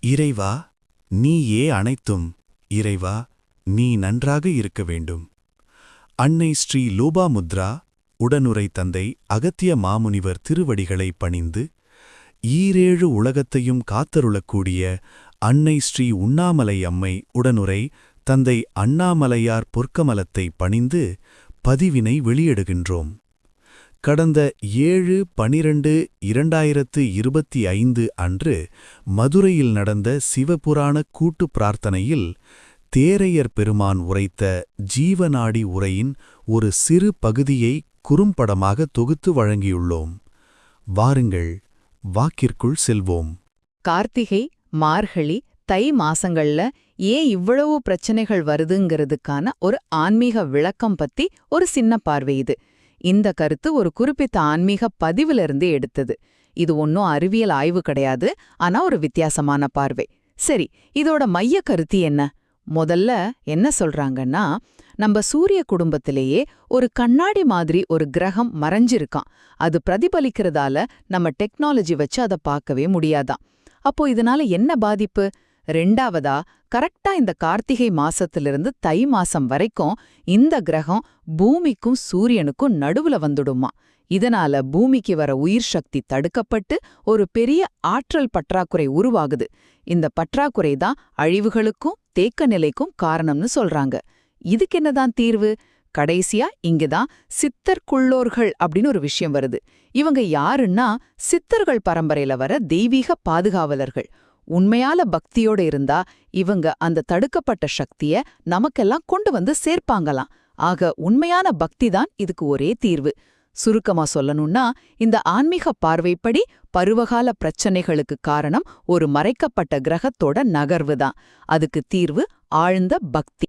இறைவா, நீயே அனைத்தும். இறைவா, நீ நன்றாக இருக்க வேண்டும். அன்னை ஸ்ரீ லோபாமுத்ரா உடனுரை தந்தை அகத்திய மாமுனிவர் திருவடிகளை பணிந்து, ஈரேழு உலகத்தையும் காத்தருளக்கூடிய அன்னை ஸ்ரீ உண்ணாமலை அம்மை உடனுரை தந்தை அண்ணாமலையார் பொற்கமலத்தை பணிந்து பதிவினை வெளியிடுகின்றோம். கடந்த 7/12/2025 அன்று மதுரையில் நடந்த சிவபுராண கூட்டு பிரார்த்தனையில் தேரையர் பெருமான் உரைத்த ஜீவநாடி உரையின் ஒரு சிறு பகுதியை குறும்படமாக தொகுத்து வழங்கியுள்ளோம். வாருங்கள், வாக்கிற்குள் செல்வோம். கார்த்திகை, மார்கழி, தை மாசங்கள்ல ஏன் இவ்வளவு பிரச்சனைகள் வருதுங்கிறதுக்கான ஒரு ஆன்மீக விளக்கம் பத்தி ஒரு சின்ன பார்வை இது. இந்த கருத்து ஒரு குறிப்பிட்ட ஆன்மீக பதிவிலிருந்து எடுத்தது. இது ஒன்னும் அறிவியல் ஆய்வு கிடையாது, ஆனா ஒரு வித்தியாசமான பார்வை. சரி, இதோட மைய கருத்து என்ன? முதல்ல என்ன சொல்றாங்கன்னா, நம்ம சூரிய குடும்பத்திலேயே ஒரு கண்ணாடி மாதிரி ஒரு கிரகம் மறைஞ்சிருக்கான். அது பிரதிபலிக்கிறதால நம்ம டெக்னாலஜி வச்சு அதை பார்க்கவே முடியாதாம். அப்போ இதனால என்ன பாதிப்பு? ரெண்டாவதா, கரெக்டா இந்த கார்த்திகை மாசத்திலிருந்து தை மாசம் வரைக்கும் இந்த கிரகம் பூமிக்கும் சூரியனுக்கும் நடுவுல வந்துடுமா. இதனால பூமிக்கு வர உயிர் சக்தி தடுக்கப்பட்டு ஒரு பெரிய ஆற்றல் பற்றாக்குறை உருவாகுது. இந்த பற்றாக்குறை தான் அழிவுகளுக்கும் தேக்க நிலைக்கும் காரணம்னு சொல்றாங்க. இதுக்கு என்னதான் தீர்வு? கடைசியா இங்கதான் சித்தர்குள்ளோர்கள் அப்படின்னு ஒரு விஷயம் வருது. இவங்க யாருன்னா, சித்தர்கள் பரம்பரையில வர தெய்வீக பாதுகாவலர்கள். உண்மையால பக்தியோட இருந்தா இவங்க அந்த தடுக்கப்பட்ட சக்திய நமக்கெல்லாம் கொண்டு வந்து சேர்ப்பாங்களாம். ஆக உண்மையான பக்தி தான் இதுக்கு ஒரே தீர்வு. சுருக்கமா சொல்லணும்னா, இந்த ஆன்மீக பார்வைப்படி பருவகால பிரச்சனைகளுக்கு காரணம் ஒரு மறைக்கப்பட்ட கிரகத்தோட நகர்வு தான். அதுக்கு தீர்வு ஆழ்ந்த பக்தி.